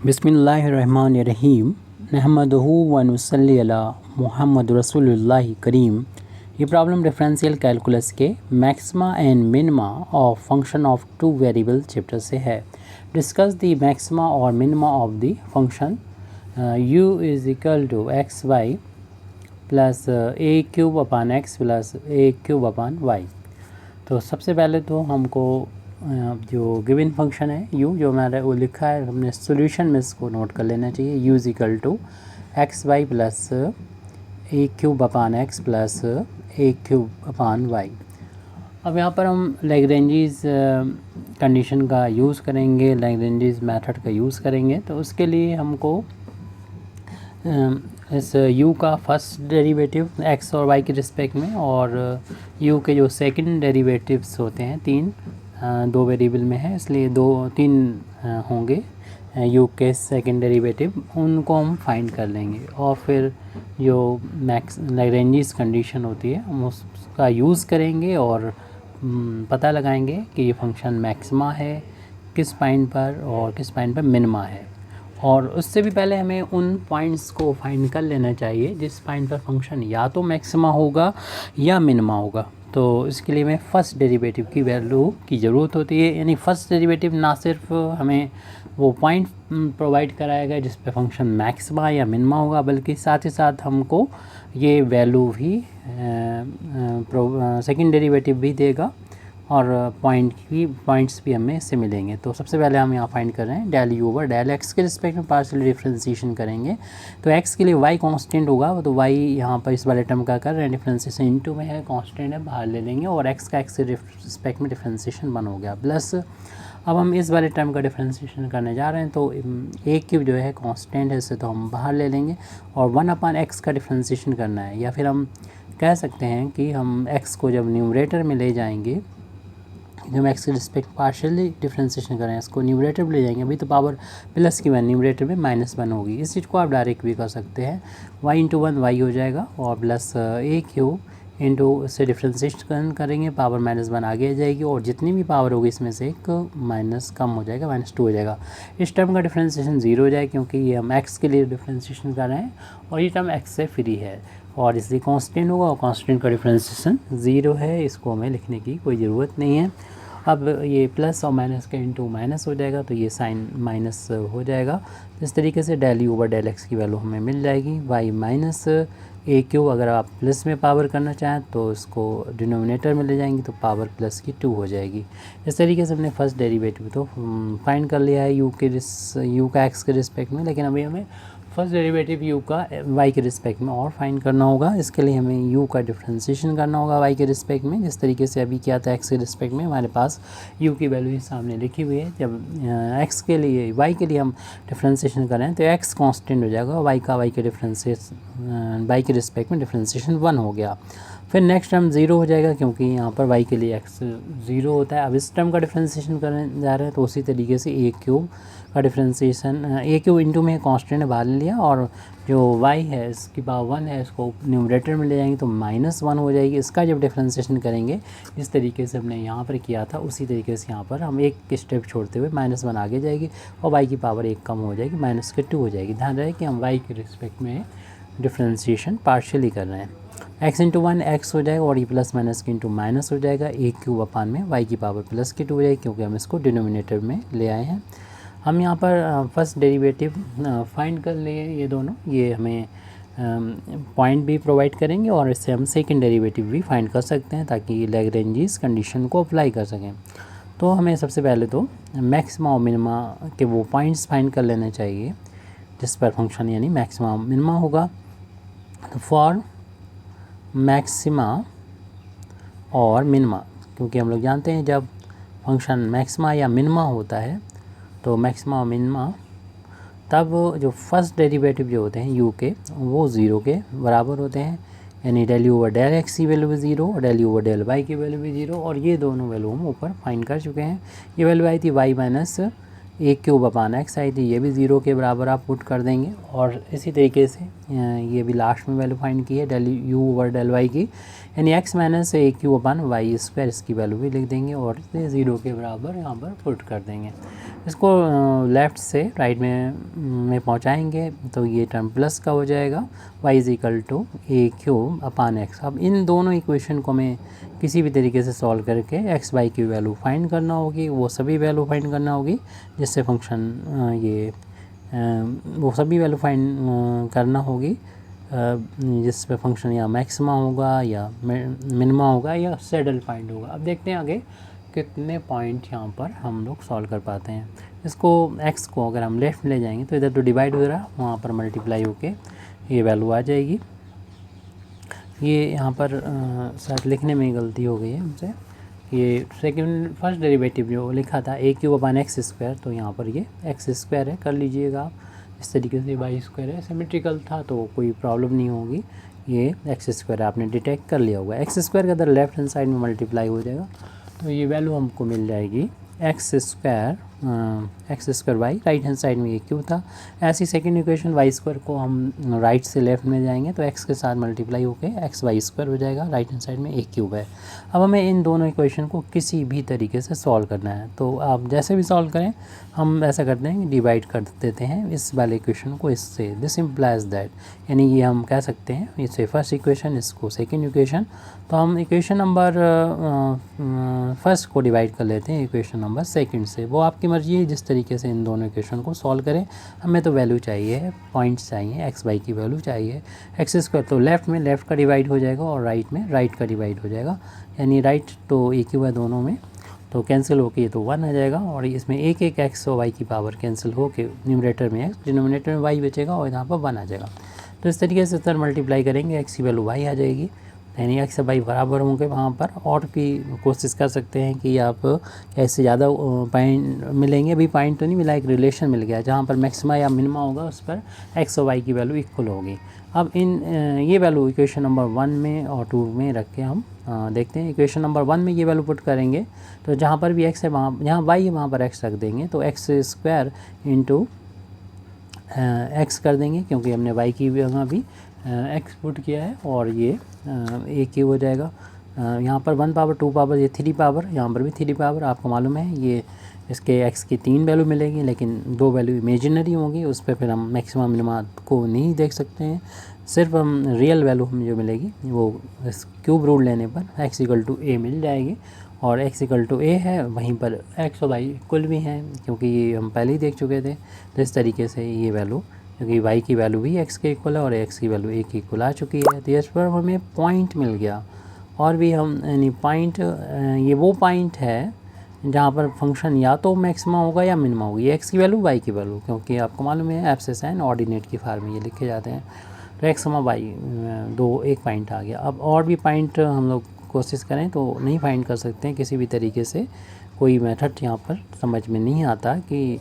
बिस्मिल्लाहिर्रहमानिर्रहीम नहमदुहु व नुसल्ली अला मुहम्मद रसूलुल्लाह करीम। ये प्रॉब्लम डिफरेंशियल कैलकुलस के maxima and minima of function of two variable chapter से है। डिस्कस द मैक्सिमा और minima of the function u is equal to x y plus a cube upon x plus a cube upon y. तो सबसे पहले तो हमको जो given function है u जो हमारा वो लिखा है हमने सॉल्यूशन में इसको नोट कर लेना चाहिए। u is equal to x y plus a cube upon x plus a cube upon y. अब यहाँ पर हम लैग्रेंजीज कंडीशन का यूज़ करेंगे, लैग्रेंजीज मेथड का यूज़ करेंगे। तो उसके लिए हमको इस u का फर्स्ट डेरिवेटिव x और y के रिस्पेक्ट में और u के जो सेकंड डेरिवेटिव्स होते हैं तीन, दो वेरिएबल में है इसलिए तीन होंगे u के सेकंड डेरिवेटिव, उनको हम फाइंड कर लेंगे। और फिर जो लैग्रेंजीज कंडीशन होती है हम उसका यूज़ करेंगे और पता लगाएंगे कि ये फंक्शन मैक्सिमा है किस पॉइंट पर और किस पॉइंट पर मिनिमा है। और उससे भी पहले हमें उन पॉइंट्स को फाइंड कर लेना चाहिए जिस पॉइंट पर फंक्शन या तो मैक्सिमा होगा या मिनिमा होगा। तो इसके लिए हमें फ़र्स्ट डेरिवेटिव की वैल्यू की ज़रूरत होती है, यानी फ़र्स्ट डेरिवेटिव ना सिर्फ हमें वो पॉइंट प्रोवाइड कराएगा जिस पे फंक्शन मैक्सिमा या मिनिमा होगा, बल्कि साथ ही साथ हमको ये वैल्यू भी सेकंड डेरिवेटिव भी देगा और पॉइंट्स भी हमें इससे मिलेंगे। तो सबसे पहले हम यहाँ फाइंड कर रहे हैं del u over del x के रिस्पेक्ट में पार्शियल डिफरेंशिएशन करेंगे। तो एक्स के लिए वाई कांस्टेंट होगा, तो वाई यहाँ पर इस वाले टर्म का कर रहे हैं डिफरेंशिएशन इनटू में है, कांस्टेंट है बाहर ले लेंगे और एक्स का एक्स के रिस्पेक्ट में डिफरेंशिएशन वन हो गया। प्लस अब हम इस वाले टर्म का डिफरेंशिएशन करने जा रहे हैं तो ए क्यूब जो है कांस्टेंट है, इससे तो हम बाहर ले लेंगे और वन अपान एक्स का डिफरेंशिएशन करना है। या फिर हम कह सकते हैं कि हम एक्स को जब न्यूमरेटर में ले जाएंगे, जब हम एक्स के रिस्पेक्ट पार्शियली डिफरेंशिएशन करें इसको न्यूमरेटर में ले जाएंगे, अभी तो पावर प्लस की वैल्यू न्यूमरेटर में -1 होगी। इस चीज़ को आप डायरेक्ट भी कर सकते हैं, y इंटू 1 वाई हो जाएगा और प्लस ए क्यू इंटू इससे डिफरेंशिएशन करेंगे पावर -1 आगे आ जाएगी और जितनी भी पावर होगी इसमें से एक माइनस कम हो जाएगा, -2 हो जाएगा। इस टर्म का डिफरेंशिएशन 0 हो जाएगा क्योंकि ये हम एक्स के लिए डिफरेंशिएशन कर रहे हैं और ये टर्म एक्स से फ्री है और इसलिए कांस्टेंट होगा और कांस्टेंट का डिफरेंशिएशन 0 है, इसको हमें लिखने की कोई ज़रूरत नहीं है। अब ये प्लस और माइनस का इंटू माइनस हो जाएगा तो ये साइन माइनस हो जाएगा। इस तरीके से del u over del x की वैल्यू हमें मिल जाएगी। वाई माइनस ए क्यू अगर आप प्लस में पावर करना चाहें तो इसको डिनोमिनेटर में ले जाएंगे तो पावर प्लस की 2 हो जाएगी। इस तरीके से हमने फर्स्ट डेरिवेटिव तो फाइंड कर लिया है यू का एक्स के रिस्पेक्ट में, लेकिन अभी हमें फर्स्ट डेरिवेटिव u का y के रिस्पेक्ट में और फाइंड करना होगा। इसके लिए हमें u का डिफरेंशिएशन करना होगा y के रिस्पेक्ट में, जिस तरीके से अभी किया था x के रिस्पेक्ट में। हमारे पास u की वैल्यू सामने लिखी हुई है। जब x के लिए y के लिए हम डिफरेंशिएशन करें तो x कांस्टेंट हो जाएगा, y का y के रिस्पेक्ट में डिफरेंशिएशन 1 हो गया। फिर नेक्स्ट टर्म 0 हो जाएगा क्योंकि यहाँ पर y के लिए x 0 होता है। अब इस टर्म का डिफरेंशिएशन करने जा रहे हैं तो उसी तरीके से ए क्यूब का डिफरेंशिएशन ए क्यूब इंटू में कांस्टेंट बाहर ले लिया और जो y है इसकी पावर 1 है, इसको न्यूमरेटर में ले जाएंगे तो -1 हो जाएगी। इसका जब डिफरेंशिएशन करेंगे जिस तरीके से हमने यहाँ पर किया था उसी तरीके से यहाँ पर हम एक स्टेप छोड़ते हुए -1 आगे जाएगी और y की पावर 1 कम हो जाएगी, -2 हो जाएगी। ध्यान रहे कि हम y के रिस्पेक्ट में डिफरेंशिएशन पार्शियली कर रहे हैं। x इंटू 1 x हो जाएगा और ये प्लस माइनस के इंटू माइनस हो जाएगा, ए क्यूब अपान में y की पावर प्लस की 2 हो जाएगी क्योंकि हम इसको डिनोमिनेटर में ले आए हैं। हम यहाँ पर फर्स्ट डेरिवेटिव फाइंड कर लिए ये दोनों, ये हमें पॉइंट भी प्रोवाइड करेंगे और इससे हम सेकंड डेरिवेटिव भी फाइंड कर सकते हैं ताकि लैग्रेंजीज कंडीशन को अप्लाई कर सकें। तो हमें सबसे पहले तो मैक्सिमा और मिनिमा के वो पॉइंट्स फाइंड कर लेने चाहिए जिस पर फंक्शन यानी मैक्सिमा मिनिमा होगा। तो फॉर मैक्सिमा और मिनिमा, क्योंकि हम लोग जानते हैं जब फंक्शन मैक्सिमा या मिनिमा होता है तो मैक्सिमा और मिनिमा तब जो फर्स्ट डेरिवेटिव जो होते हैं u के वो 0 के बराबर होते हैं, यानी del u over del x की वैल्यू भी 0 और del u over del y की वैल्यू भी 0 और ये दोनों वैल्यू हम ऊपर फाइंड कर चुके हैं। ये वैल्यू आई थी y minus a cube upon x आई थी, ये भी 0 के बराबर आप पुट कर देंगे। और इसी तरीके से ये भी लास्ट में वैल्यू फाइंड की है del u over del y की, यानी x minus a cube upon y square, इसकी वैल्यू भी लिख देंगे और इसे 0 के बराबर यहाँ पर पुट कर देंगे। इसको लेफ़्ट से राइट में पहुँचाएँगे तो ये टर्म प्लस का हो जाएगा, y is equal to a cube upon x. अब इन दोनों इक्वेशन को हमें किसी भी तरीके से सॉल्व करके एक्स वाई की वैल्यू फाइंड करना होगी, वो सभी वैल्यू फाइंड करना होगी जिससे फंक्शन वो सभी वैल्यू फाइंड करना होगी जिस पे फंक्शन या मैक्सिमा होगा या मिनिमा होगा या सैडल फाइंड होगा। अब देखते हैं आगे कितने पॉइंट यहाँ पर हम लोग सॉल्व कर पाते हैं। इसको एक्स को अगर हम लेफ्ट में ले जाएंगे तो इधर तो डिवाइड हो रहा, वहाँ पर मल्टीप्लाई होके ये वैल्यू आ जाएगी। ये यहाँ पर शायद लिखने में गलती हो गई है हमसे, ये सेकंड फर्स्ट डेरिवेटिव जो लिखा था ए क्यूब अपान एक्स स्क्वायर, तो यहाँ पर ये एक्स स्क्वायर है, कर लीजिएगा आप। इस तरीके से वाई स्क्वायर है, सिमेट्रिकल था तो कोई प्रॉब्लम नहीं होगी। ये एक्स स्क्वायर आपने डिटेक्ट कर लिया होगा, एक्स स्क्वायर का अगर लेफ्ट हैंड साइड में मल्टीप्लाई हो जाएगा तो ये वैल्यू हमको मिल जाएगी x square y, right hand side में ये क्यूब था। ऐसी सेकंड इक्वेशन वाई स्क्वायर को हम राइट से लेफ्ट में जाएंगे तो एक्स के साथ मल्टीप्लाई होके एक्स वाई स्क्वायर हो जाएगा, राइट हैंड साइड में एक क्यूब है। अब हमें इन दोनों इक्वेशन को किसी भी तरीके से सॉल्व करना है, तो आप जैसे भी सॉल्व करें हम ऐसा करते हैं कि डिवाइड कर देते हैं इस वाले इक्वेशन को इससे, दिस इम्प्लाइज दैट, यानी ये हम कह सकते हैं इससे फर्स्ट इक्वेशन, इसको सेकेंड इक्वेशन। तो हम इक्वेशन नंबर फर्स्ट को डिवाइड कर लेते हैं इक्वेशन नंबर सेकंड से, वो आपकी मर्जी है जिस तरीके से इन दोनों इक्वेशन को सॉल्व करें। हमें तो वैल्यू चाहिए, पॉइंट्स चाहिए, एक्स वाई की वैल्यू चाहिए। एक्स स्क्वायर तो लेफ्ट में लेफ्ट का डिवाइड हो जाएगा और राइट में राइट का डिवाइड हो जाएगा, यानी राइट तो एक ही हुआ दोनों में, तो कैंसिल होके ये तो 1 आ जाएगा और इसमें एक एक एक्स और वाई की पावर कैंसिल होके न्यूमरेटर में एक्स, डिनोमिनेटर में वाई बचेगा और यहाँ पर 1 आ जाएगा। तो इस तरीके से सर मल्टीप्लाई करेंगे एक्स की वैल्यू वाई आ जाएगी, यानी एक्स और वाई बराबर होंगे वहाँ पर। और भी कोशिश कर सकते हैं कि आप ऐसे ज़्यादा पॉइंट मिलेंगे, अभी पॉइंट तो नहीं मिला, एक रिलेशन मिल गया जहाँ पर मैक्सिमा या मिनिमा होगा उस पर एक्स और वाई की वैल्यू इक्वल होगी। अब इन ये वैल्यू इक्वेशन नंबर 1 में और 2 में रख के हम देखते हैं। इक्वेशन नंबर 1 में ये वैल्यू पुट करेंगे तो जहाँ पर भी x है वहाँ, जहाँ y है वहाँ पर x रख देंगे, तो एक्स स्क्वायर इंटू एक्स कर देंगे क्योंकि हमने y की जगह भी x पुट किया है, और ये a क्यूब हो जाएगा। यहाँ पर 1 पावर 2 पावर, ये 3 पावर, यहाँ पर भी 3 पावर। आपको मालूम है ये इसके x की 3 वैल्यू मिलेगी, लेकिन 2 वैल्यू इमेजिनरी होंगी, उस पर फिर हम मैक्सिमम मिनिमा को नहीं देख सकते हैं। सिर्फ हम रियल वैल्यू हमें जो मिलेगी वो इस क्यूब रूल लेने पर x इक्वल टू a मिल जाएगी, और x इक्वल टू a है, वहीं पर x और y इक्वल भी हैं क्योंकि ये हम पहले ही देख चुके थे। तो इस तरीके से ये वैल्यू, क्योंकि y की वैल्यू भी x के इक्वल है और x की वैल्यू a के इक्वल आ चुकी है, तो इस पर हमें पॉइंट मिल गया। और भी हम यानी पॉइंट, ये वो पॉइंट है जहाँ पर फंक्शन या तो मैक्सिमा होगा या मिनिमा होगी, ये x की वैल्यू y की वैल्यू, क्योंकि आपको मालूम है एब्सेस एंड ऑर्डिनेट की फार्म में ये लिखे जाते हैं। तो x y दो एक पॉइंट आ गया। अब और भी पॉइंट हम लोग कोशिश करें तो नहीं फाइंड कर सकते हैं किसी भी तरीके से, कोई मेथड यहाँ पर समझ में नहीं आता कि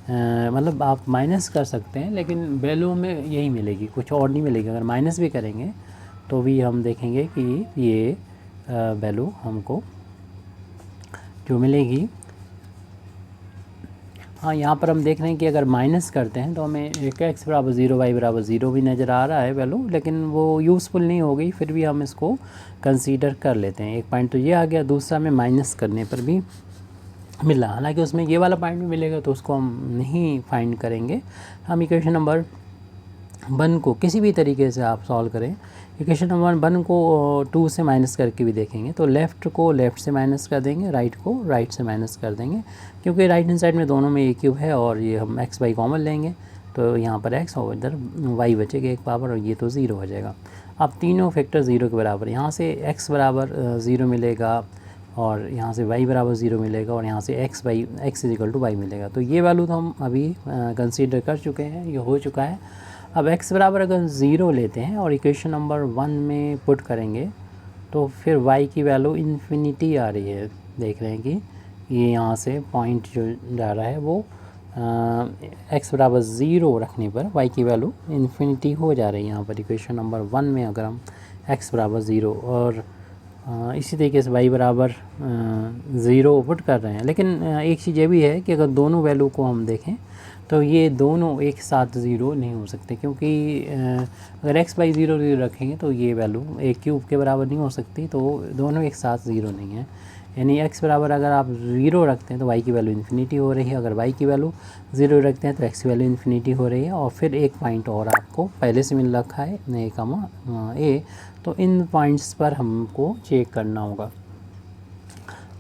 मतलब आप माइनस कर सकते हैं लेकिन वैल्यू में यही मिलेगी, कुछ और नहीं मिलेगी। अगर माइनस भी करेंगे तो भी हम देखेंगे कि ये वैल्यू हमको जो मिलेगी, हाँ यहाँ पर हम देख रहे हैं कि अगर माइनस करते हैं तो हमें एक x बराबर 0 y बराबर 0 भी नज़र आ रहा है वैल्यू, लेकिन वो यूज़फुल नहीं हो गई, फिर भी हम इसको कंसीडर कर लेते हैं। एक पॉइंट तो ये आ गया, दूसरा में माइनस करने पर भी मिला, हालांकि उसमें ये वाला पॉइंट भी मिलेगा तो उसको हम नहीं फाइंड करेंगे। हम इक्वेशन नंबर 1 को किसी भी तरीके से आप सॉल्व करें, इक्वेशन नंबर 1 को 2 से माइनस करके भी देखेंगे तो लेफ़्ट को लेफ़्ट से माइनस कर देंगे, राइट को राइट से माइनस कर देंगे, क्योंकि राइट हैंड साइड में दोनों में a क्यूब है और ये हम x y कॉमन लेंगे तो यहाँ पर x और इधर y बचेगा एक पावर, और ये तो 0 हो जाएगा। अब तीनों फैक्टर 0 के बराबर, यहाँ से x बराबर 0 मिलेगा और यहाँ से y बराबर 0 मिलेगा और यहाँ से x is equal to y मिलेगा। तो ये वैल्यू तो हम अभी कंसीडर कर चुके हैं, ये हो चुका है। अब x बराबर अगर 0 लेते हैं और इक्वेशन नंबर 1 में पुट करेंगे तो फिर y की वैल्यू इन्फिनिटी आ रही है। देख रहे हैं कि ये यहाँ से पॉइंट जो जा रहा है वो x बराबर 0 रखने पर y की वैल्यू इन्फिनिटी हो जा रही है यहाँ पर इक्वेशन नंबर 1 में। अगर हम x बराबर 0 और इसी तरीके से y बराबर 0 पुट कर रहे हैं। लेकिन एक चीज़ ये भी है कि अगर दोनों वैल्यू को हम देखें तो ये दोनों एक साथ 0 नहीं हो सकते, क्योंकि अगर x बाई 0 रखेंगे तो ये वैल्यू a क्यूब के बराबर नहीं हो सकती, तो दोनों एक साथ 0 नहीं है। यानी x बराबर अगर आप 0 रखते हैं तो y की वैल्यू इन्फिनिटी हो रही है, अगर y की वैल्यू 0 रखते हैं तो x की वैल्यू इन्फिनिटी हो रही है। और फिर एक पॉइंट और आपको पहले से मिल रखा है a, तो इन पॉइंट्स पर हमको चेक करना होगा।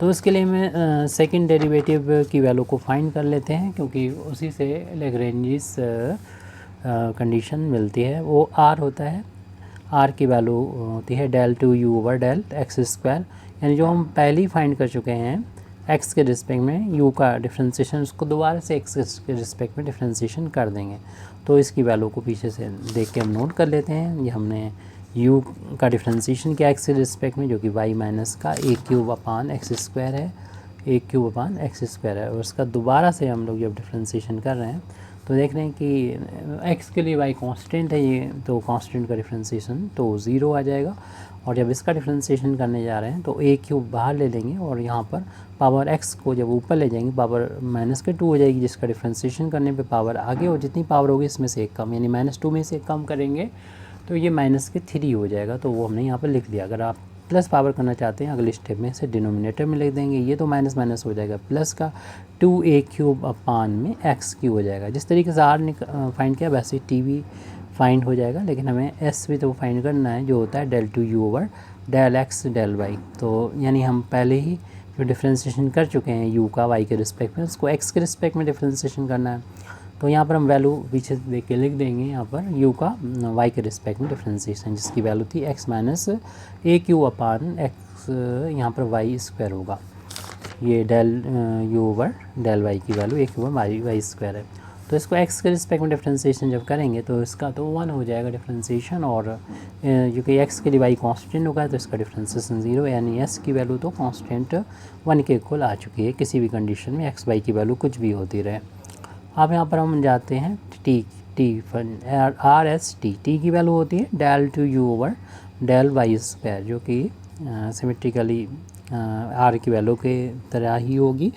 तो इसके लिए मैं सेकंड डेरिवेटिव की वैल्यू को फाइंड कर लेते हैं, क्योंकि उसी से लैग्रेंजिस कंडीशन मिलती है। वो r होता है, r की वैल्यू होती है del 2u over del x square, यानी जो हम पहले ही फाइंड कर चुके हैं x के रिस्पेक्ट में u का डिफ्रेंशिएशन, उसको दोबारा से x के रिस्पेक्ट में डिफ्रेंशिएशन कर देंगे। तो इसकी वैल्यू को पीछे से देख के हम नोट कर लेते हैं। ये हमने u का डिफ्रेंशिएशन किया x के रिस्पेक्ट में, जो कि y माइनस का a cube upon x square है, a cube upon x square है। और उसका दोबारा से हम लोग जब डिफ्रेंशिएशन कर रहे हैं तो देख रहे हैं कि x के लिए y कांस्टेंट है, ये तो कांस्टेंट का डिफ्रेंशिएशन तो 0 आ जाएगा। और जब इसका डिफ्रेंशिएशन करने जा रहे हैं तो a क्यूब बाहर ले लेंगे और यहाँ पर पावर x को जब ऊपर ले जाएंगे पावर -2 हो जाएगी, जिसका डिफ्रेंशिएशन करने पे पावर आगे, और जितनी पावर होगी इसमें से एक कम, यानी -2 में से एक कम करेंगे तो ये -3 हो जाएगा। तो वो हमने यहाँ पर लिख दिया। अगर आप प्लस पावर करना चाहते हैं अगले स्टेप में से डिनोमिनेटर में लिख देंगे, ये तो माइनस माइनस हो जाएगा, प्लस का 2a क्यूब अपान में x क्यूब हो जाएगा। जिस तरीके से r फाइंड किया वैसे t भी फाइंड हो जाएगा, लेकिन हमें s भी तो फाइंड करना है, जो होता है del 2u over del x del y। तो यानी हम पहले ही जो डिफ्रेंशिएशन कर चुके हैं u का y के रिस्पेक्ट में, उसको x के रिस्पेक्ट में डिफ्रेंशिएशन करना है। तो यहाँ पर हम वैल्यू पीछे देख के लिख देंगे यहाँ पर u का y के रिस्पेक्ट में डिफ्रेंशिएशन, जिसकी वैल्यू थी x minus a cube upon x, यहाँ पर y स्क्वायर होगा। ये del u over del y की value a cube y square है। तो इसको x के रिस्पेक्ट में डिफ्रेंशिएशन जब करेंगे तो इसका तो 1 हो जाएगा डिफ्रेंशिएशन, और क्योंकि x के लिए y कांस्टेंट होगा तो इसका डिफ्रेंशिएशन 0, यानी s की वैल्यू तो कांस्टेंट 1 के इक्वल आ चुकी है, किसी भी कंडीशन में x y की वैल्यू कुछ भी होती रहे। अब यहाँ पर हम जाते हैं आर एस टी की वैल्यू होती है del 2u over del y square, जो कि सिमेट्रिकली आर की वैल्यू के तरह ही होगी,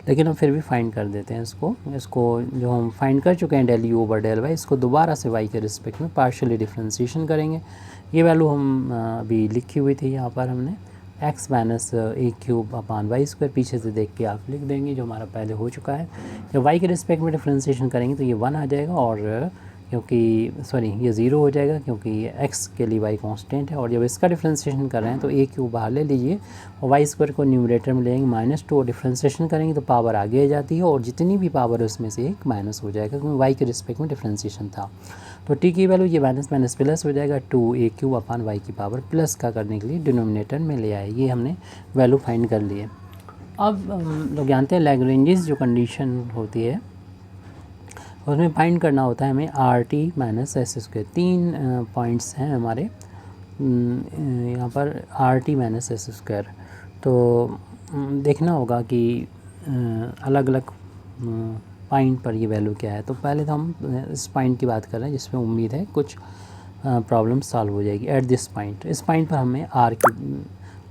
लेकिन हम फिर भी फाइंड कर देते हैं इसको जो हम फाइंड कर चुके हैं del u over del y, इसको दोबारा से y के रिस्पेक्ट में पार्शियली डिफ्रेंशिएशन करेंगे। ये वैल्यू हम अभी लिखी हुई थी यहाँ पर हमने x minus a cube upon y square, पीछे से देख के आप लिख देंगे जो हमारा पहले हो चुका है। जब y के रिस्पेक्ट में डिफ्रेंशिएशन करेंगे तो ये 1 आ जाएगा, और क्योंकि ये 0 हो जाएगा क्योंकि x के लिए y कांस्टेंट है। और जब इसका डिफ्रेंशिएशन कर रहे हैं तो a क्यूब बाहर ले लीजिए और वाई स्क्वायर को न्यूमरेटर में लेंगे -2, और डिफ्रेंशिएशन करेंगे तो पावर आगे आ जाती है, और जितनी भी पावर है उसमें से एक माइनस हो जाएगा, क्योंकि y के रिस्पेक्ट में डिफ्रेंशिएशन था। तो t की वैल्यू ये माइनस माइनस प्लस हो जाएगा, 2a क्यूब अपान y की पावर प्लस का करने के लिए डिनोमिनेटर में ले आए। ये हमने वैल्यू फाइंड कर लिए। अब हम लोग जानते हैं लैग्रेंजिस जो कंडीशन होती है उसमें फाइंड करना होता है हमें are T minus S square. 3 points हैं हमारे यहाँ पर are T minus S square. तो देखना होगा कि अलग अलग पॉइंट पर ये वैल्यू क्या है। तो पहले तो हम इस पॉइंट की बात कर रहे हैं जिसमें उम्मीद है कुछ प्रॉब्लम सॉल्व हो जाएगी। एट दिस पॉइंट, इस पॉइंट पर हमें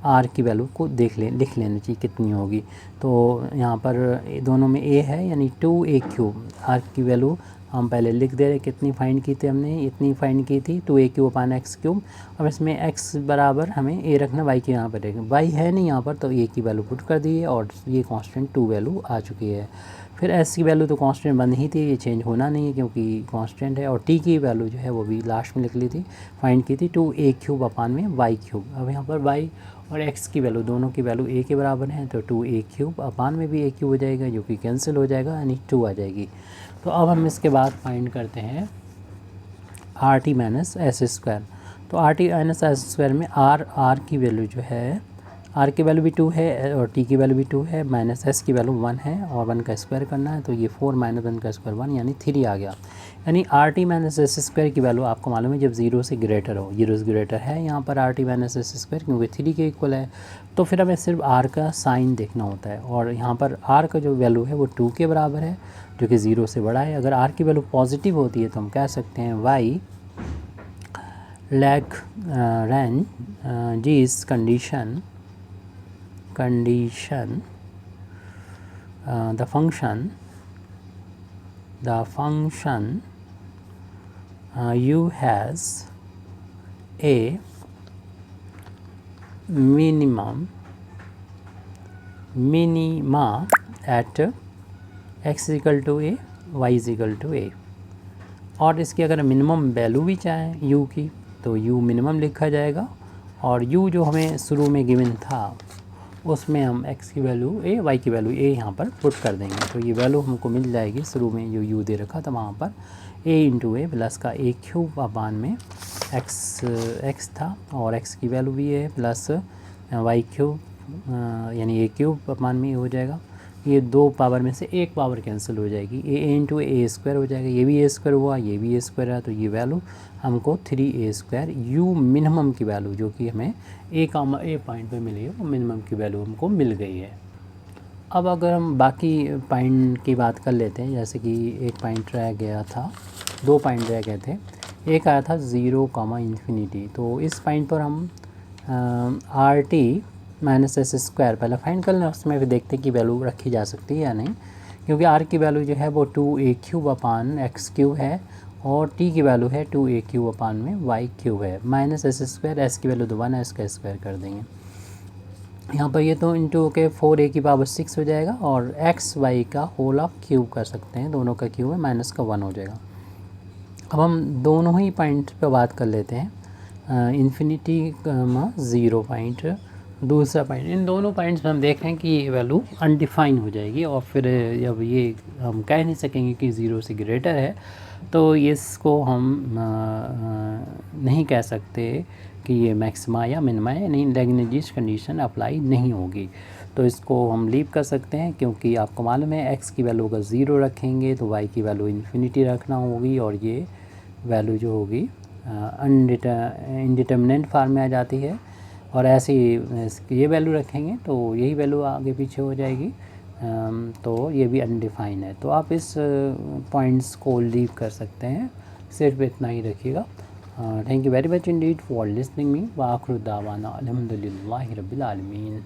आर की वैल्यू को लिख लेनी चाहिए कितनी होगी। तो यहाँ पर दोनों में a है, यानी 2a क्यूब। आर की वैल्यू हम पहले लिख दे रहे, कितनी फाइंड की थी हमने, इतनी फाइंड की थी 2a cube upon x cube. अब इसमें x बराबर हमें a रखना, y की यहाँ पर रखना, y है नहीं यहाँ पर, तो a की वैल्यू पुट कर दी है और ये कांस्टेंट 2 वैल्यू आ चुकी है। फिर s की वैल्यू तो कांस्टेंट बन ही थी, ये चेंज होना नहीं है क्योंकि कांस्टेंट है। और t की वैल्यू जो है वो भी लास्ट में लिख ली थी, फाइंड की थी 2a क्यूब अपान में y क्यूब। अब यहाँ पर y और x की वैल्यू दोनों की वैल्यू a के बराबर है, तो 2a क्यूब अपान में भी a क्यूब हो जाएगा, जो कि कैंसिल हो जाएगा, यानी 2 आ जाएगी। तो अब हम इसके बाद फाइंड करते हैं R T minus S square. तो R T minus S square में आर की वैल्यू जो है, आर की वैल्यू भी 2 है और टी की वैल्यू भी 2 है, माइनस एस की वैल्यू 1 है और 1 का स्क्वायर करना है, तो ये 4 माइनस 1 का स्क्वायर 1 यानी 3 आ गया। यानी are T minus S square की वैल्यू आपको मालूम है जब 0 से ग्रेटर हो, 0 से ग्रेटर है यहाँ पर are T minus S square क्योंकि 3 के इक्वल है। तो फिर हमें सिर्फ आर का साइन देखना होता है, और यहाँ पर आर का जो वैल्यू है वो 2 के बराबर है जो कि 0 से बड़ा है। अगर आर की वैल्यू पॉजिटिव होती है तो हम कह सकते हैं Y Lagrange's condition condition the function u has a minima at x equal to A Y equal to A. और इसकी अगर मिनिमम वैल्यू भी चाहें u की तो u मिनिमम लिखा जाएगा, और u जो हमें शुरू में गिवन था उसमें हम x की वैल्यू a, y की वैल्यू a यहाँ पर पुट कर देंगे। तो ये वैल्यू हमको मिल जाएगी, शुरू में जो u दे रखा था वहाँ पर a इंटू ए प्लस का a क्यूब अपान में x था, और x की वैल्यू भी है प्लस y क्यूब यानी a क्यूब अपान में हो जाएगा। ये दो पावर में से एक पावर कैंसिल हो जाएगी, a इंटू ए स्क्वायर हो जाएगा, ये भी a स्क्वायर हुआ, ये भी a स्क्वायर है, तो ये वैल्यू हमको 3a स्क्वायर u मिनिमम की वैल्यू जो कि हमें a पॉइंट पे मिली है वो मिनिमम की वैल्यू हमको मिल गई है। अब अगर हम बाकी पॉइंट की बात कर लेते हैं, जैसे कि एक पॉइंट रह गया था, दो पॉइंट रह गए थे, एक आया था 0, इन्फिनिटी। तो इस पॉइंट पर हम RT माइनस एस स्क्वायर पहले फाइंड कर लें, उसमें भी देखते हैं कि वैल्यू रखी जा सकती है या नहीं, क्योंकि r की वैल्यू जो है वो 2a क्यूब अपान x क्यूब है, और t की वैल्यू है 2a क्यूब अपान में y क्यूब है, माइनस एस स्क्वायर, s की वैल्यू तो 1 है, इसका स्क्वायर कर देंगे यहाँ पर। ये तो इंटू के 4a की पावर 6 हो जाएगा, और x y का होल ऑफ क्यूब कर सकते हैं, दोनों का क्यूब है, माइनस का 1 हो जाएगा। अब हम दोनों ही पॉइंट पर बात कर लेते हैं, इन्फिनिटी 0 पॉइंट, दूसरा पॉइंट। इन दोनों पॉइंट्स में हम देख रहे हैं कि ये वैल्यू अनडिफाइन हो जाएगी, और फिर जब ये हम कह नहीं सकेंगे कि 0 से ग्रेटर है, तो इसको हम नहीं कह सकते कि ये मैक्सिमा या मिनिमा है, नहीं, लैग्रेंज कंडीशन अप्लाई नहीं होगी। तो इसको हम लीव कर सकते हैं, क्योंकि आपको मालूम है x की वैल्यू अगर 0 रखेंगे तो y की वैल्यू इन्फिनिटी रखना होगी, और ये वैल्यू जो होगी इनडिटर्मिनेंट फॉर्म में आ जाती है, और ऐसे ही ये वैल्यू रखेंगे तो यही वैल्यू आगे पीछे हो जाएगी, तो ये भी अनडिफाइन है। तो आप इस पॉइंट्स को लीव कर सकते हैं, सिर्फ इतना ही रखिएगा। Thank you very much Indeed for listening me, व आखिर दावाना अल्हम्दुलिल्लाहि रब्बिल आलमीन।